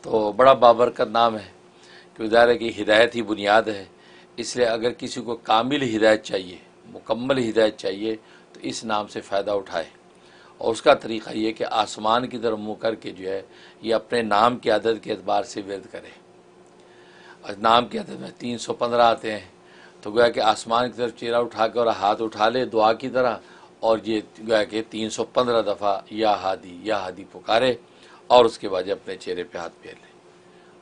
तो बड़ा बाबरकत नाम है कि ज़ाहिर है कि हिदायत ही बुनियाद है। इसलिए अगर किसी को कामिल हिदायत चाहिए, मुकम्मल हिदायत चाहिए, तो इस नाम से फ़ायदा उठाए। और उसका तरीक़ा ये कि आसमान की तरफ मुँह करके जो है ये अपने नाम की आदत के एतबार से विरद करे। नाम की आदत में 315 आते हैं, तो गोया कि आसमान की तरफ चेहरा उठा के और हाथ उठा ले दुआ की तरह, और ये गोया कि 315 दफ़ा या हादी पुकारे, और उसके बाद अपने चेहरे पे हाथ फेर ले।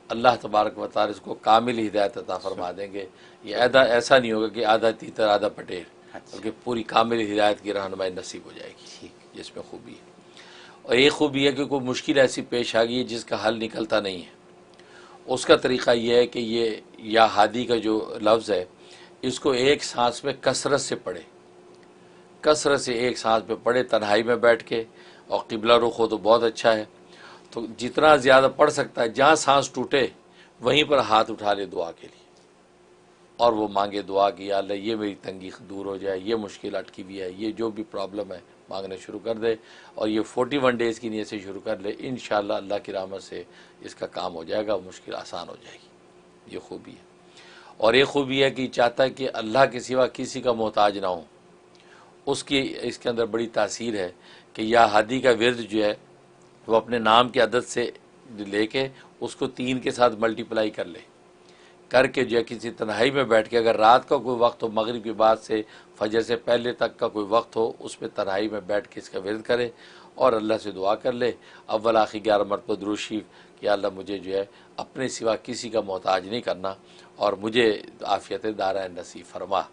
अल्लाह तबारक व तआला इसको कामिल हिदायत अता फरमा देंगे। ये ऐसा नहीं होगा कि आधा तीतर आधा पटेल, बल्कि पूरी कामिल हिदायत की रहनुमाई नसीब हो जाएगी, जिसमें खूबी है। और एक खूबी है कि कोई मुश्किल ऐसी पेश आ गई है जिसका हल निकलता नहीं है, उसका तरीक़ा यह है कि ये या हादी का जो लफ्ज़ है इसको एक सांस में कसरत से पढ़े, कसरत से एक सांस में पढ़े, तन्हाई में बैठ के, और क़िबला रुख हो तो बहुत अच्छा है। तो जितना ज़्यादा पढ़ सकता है, जहाँ सांस टूटे वहीं पर हाथ उठा ले दुआ के लिए, और वो मांगे दुआ कि या अल्लाह ये मेरी तंगी दूर हो जाए, ये मुश्किल अटकी हुई है, ये जो भी प्रॉब्लम है मांगने शुरू कर दे। और ये 41 डेज़ की नीयत से शुरू कर ले, इंशाअल्लाह अल्लाह की रहमत से इसका काम हो जाएगा, मुश्किल आसान हो जाएगी। ये खूबी है। और एक खूबी है कि चाहता है कि अल्लाह के सिवा किसी का मोहताज ना हो, उसकी इसके अंदर बड़ी तासीर है कि या हादी का विर्द जो है वो अपने नाम की आदत से लेके उसको 3 के साथ मल्टीप्लाई कर ले, करके जो है किसी तन्हाई में बैठ के, अगर रात का कोई वक्त हो, मगरिब के बाद से फजर से पहले तक का कोई वक्त हो, उस पर तन्हाई में बैठ के इसका विर्द करे और अल्लाह से दुआ कर ले। अव्वल आखिर 11 मरतबा दुरूद शरीफ कि अल्लाह मुझे जो है अपने सिवा किसी का मोहताज नहीं करना, और मुझे आफ़ियत दारा नसीब फरमा,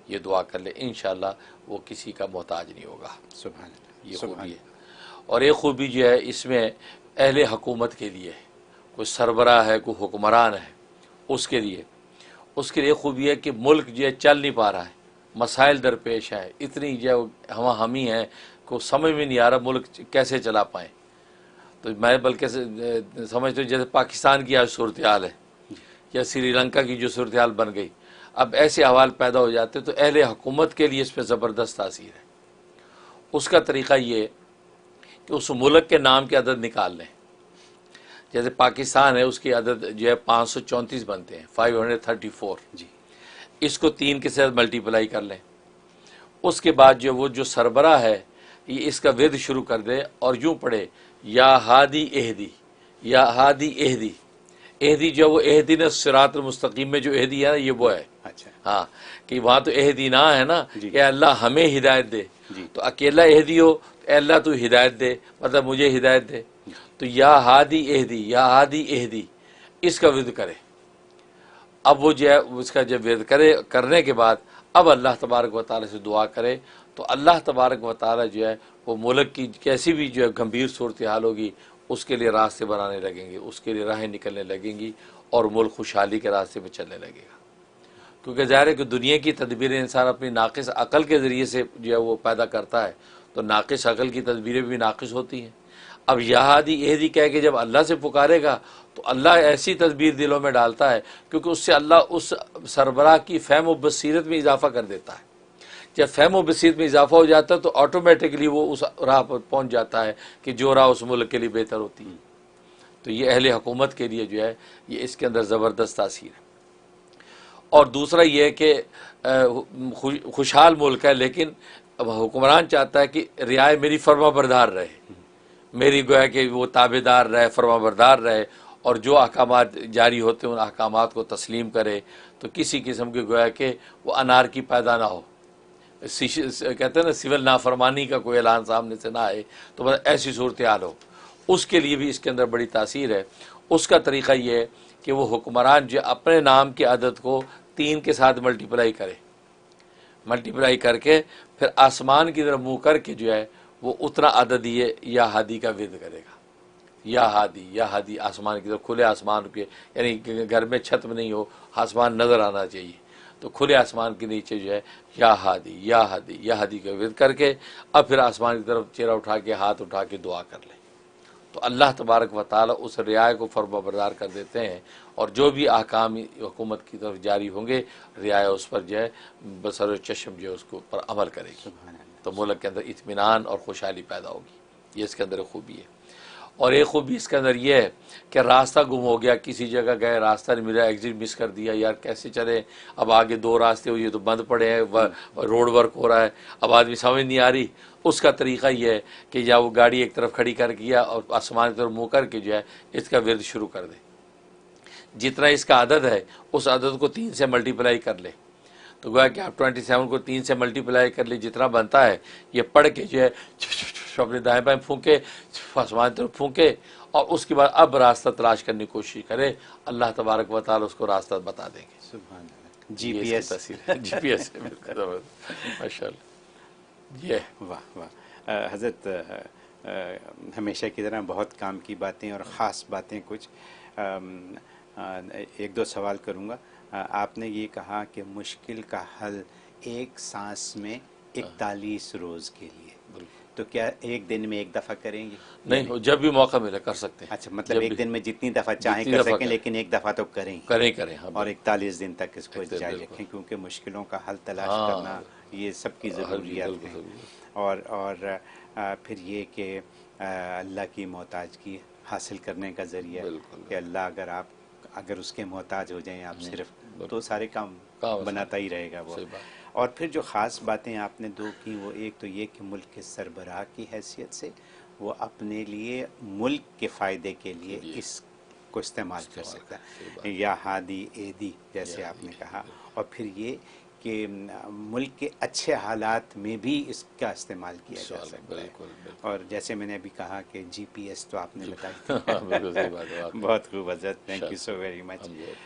ये दुआ कर ले, इंशाअल्लाह वो किसी का मोहताज नहीं होगा। सुभान अल्लाह, ये खूबी है। और एक खूबी जो है इसमें अहले हुकूमत के लिए, कोई सरबराह है, कोई हुक्मरान है, उसके लिए खूबी है कि मुल्क जो है चल नहीं पा रहा है, मसाइल दरपेश हैं, इतनी जो हमी है को समझ में नहीं आ रहा मुल्क कैसे चला पाएँ। तो मैं बल्कि समझता हूँ जैसे पाकिस्तान की आज सूरत हाल है, या श्रीलंका की जो सूरत हाल बन गई, अब ऐसे अहवाल पैदा हो जाते, तो अहले हुकूमत के लिए इस पर ज़बरदस्त तासीर है। उसका तरीक़ा ये कि उस मुल्क के नाम की अदद निकाल लें। जैसे पाकिस्तान है, उसकी अदद जो है 534 बनते हैं, 534 जी, इसको 3 के साथ मल्टीप्लाई कर लें। उसके बाद जो वो जो सरबरा है ये इसका विद शुरू कर दे और यूँ पढ़े या हादी एहदी, या हादी एहदी। एहदी जो वो एहदी ने सिरात मुस्तकीम में जो एहदी है ना, ये वो है। अच्छा, हाँ, कि वहाँ तो एहदी ना है ना कि अल्लाह हमें हिदायत दे, तो अकेला एहदी हो तो अल्लाह तू हिदायत दे, मतलब मुझे हिदायत दे। तो या हादी एहदी, या हादी एहदी, इसका विद करे। अब वो जो है उसका जब विद करे, करने के बाद अब अल्लाह तबारक व तआला से दुआ करे, तो अल्लाह तबारक व तआला जो है वो मुल्क की कैसी भी जो है गंभीर सूरत हाल होगी उसके लिए रास्ते बनाने लगेंगे, उसके लिए राहें निकलने लगेंगी, और मुल्क खुशहाली के रास्ते पर चलने लगेगा। क्योंकि ज़ाहिर है कि दुनिया की तदबीरें इंसान अपनी नाक़िस अक़ल के ज़रिए से जो है वो पैदा करता है, तो नाक़िस अक़ल की तदबीरें भी नाक़िस होती हैं। अब यहादी एहदी कह के जब अल्लाह से पुकारेगा तो अल्लाह ऐसी तदबीर दिलों में डालता है, क्योंकि उससे अल्लाह उस सरबराह की फ़हम व बसीरत में इजाफ़ा कर देता है। जब फ़हम व बसीरत में इजाफ़ा हो जाता है तो ऑटोमेटिकली वो उस राह पर पहुँच जाता है कि जो राह उस मुल्क के लिए बेहतर होती है। तो ये अहले हुकूमत के लिए जो है ये इसके अंदर ज़बरदस्त तासीर है। और दूसरा ये है कि खुशहाल मुल्क है, लेकिन अब हुक्मरान चाहता है कि रियाय मेरी फर्मा बरदार रहे, मेरी गोया कि वो ताबेदार रहे, फर्मा बरदार रहे, और जो अहकामात जारी होते हैं उन अहकामात को तस्लीम करे, तो किसी किस्म के गोया कि वो अनारकी पैदा ना हो। कहते हैं ना, सिविल नाफरमानी का कोई ऐलान सामने से ना आए, तो बस ऐसी सूरत हाल हो। उसके लिए भी इसके अंदर बड़ी तासीर है। उसका तरीक़ा ये है कि वो हुक्मरान जो अपने नाम की आदत को 3 के साथ मल्टीप्लाई करे, मल्टीप्लाई करके फिर आसमान की तरफ मुँह करके जो है वो उतना अदद ये या हादी का विद करेगा। या हादी आसमान की तरफ, खुले आसमान के, यानी घर में छत में नहीं हो, आसमान नज़र आना चाहिए, तो खुले आसमान के नीचे जो है या हादी का विद करके अब फिर आसमान की तरफ चेहरा उठा के हाथ उठा के दुआ कर ले, तो अल्लाह तबारक व तआला उस रियाय को फर्माबरदार कर देते हैं, और जो भी अहकाम हुकूमत की तरफ जारी होंगे रियाय उस पर जो है बसर चश्म जो है उसको पर अमल करेगी, तो मुल्क के अंदर इत्मीनान और खुशहाली पैदा होगी। ये इसके अंदर खूबी है। और एक खूबी इसके अंदर ये है कि रास्ता गुम हो गया, किसी जगह गए, रास्ता नहीं मिला, एग्जिट मिस कर दिया, यार कैसे चले, अब आगे दो रास्ते हुए तो बंद पड़े हैं, रोड वर्क हो रहा है, अब आदमी समझ नहीं आ रही। उसका तरीका ये है कि या वो गाड़ी एक तरफ खड़ी कर किया और आसमान की तरफ मुँह करके जो है इसका विरद शुरू कर दे। जितना इसका आदत है उस आदत को 3 से मल्टीप्लाई कर ले, तो गोया कि आप 27 को 3 से मल्टीप्लाई कर ले, जितना बनता है ये पढ़ के जो है अपने दाएं बाएं फूके, आसमान की तरफ फूके, और उसके बाद अब रास्ता तलाश करने की कोशिश करे, अल्लाह तबारक व तआला उसको रास्ता बता देंगे। सुभान अल्लाह। जीपीएस जीपीएस माशाल्लाह। ये वाह वाह। हज़रत हमेशा की तरह बहुत काम की बातें और ख़ास बातें कुछ एक दो सवाल करूँगा। आपने ये कहा कि मुश्किल का हल एक सांस में 41 रोज़ के लिए, तो क्या एक दिन में एक दफ़ा करेंगे? नहीं, जब भी मौका मिले कर सकते हैं। अच्छा, मतलब एक दिन में जितनी दफ़ा चाहें कर सकें, लेकिन एक दफ़ा तो करें करें हाँ, और 41 दिन तक इसको जारी रखें, क्योंकि मुश्किलों का हल तलाश करना ये सबकी ज़रूरियात है। और फिर ये कि अल्लाह की मोहताजगी हासिल करने का ज़रिया कि अल्लाह अगर उसके मोहताज हो जाएं आप सिर्फ, तो सारे काम बनाता ही रहेगा वो। और फिर जो ख़ास बातें आपने दो की, वो एक तो ये कि मुल्क के सरबराह की हैसियत से वो अपने लिए मुल्क के फ़ायदे के लिए इसको इस्तेमाल कर सकता है, या हादी एदी जैसे आपने कहा। और फिर ये कि मुल्क के अच्छे हालात में भी इसका इस्तेमाल किया जा सकता है। और जैसे मैंने अभी कहा कि जीपीएस तो आपने बताई थी। बहुत खूब हज़रत, thank you so very much.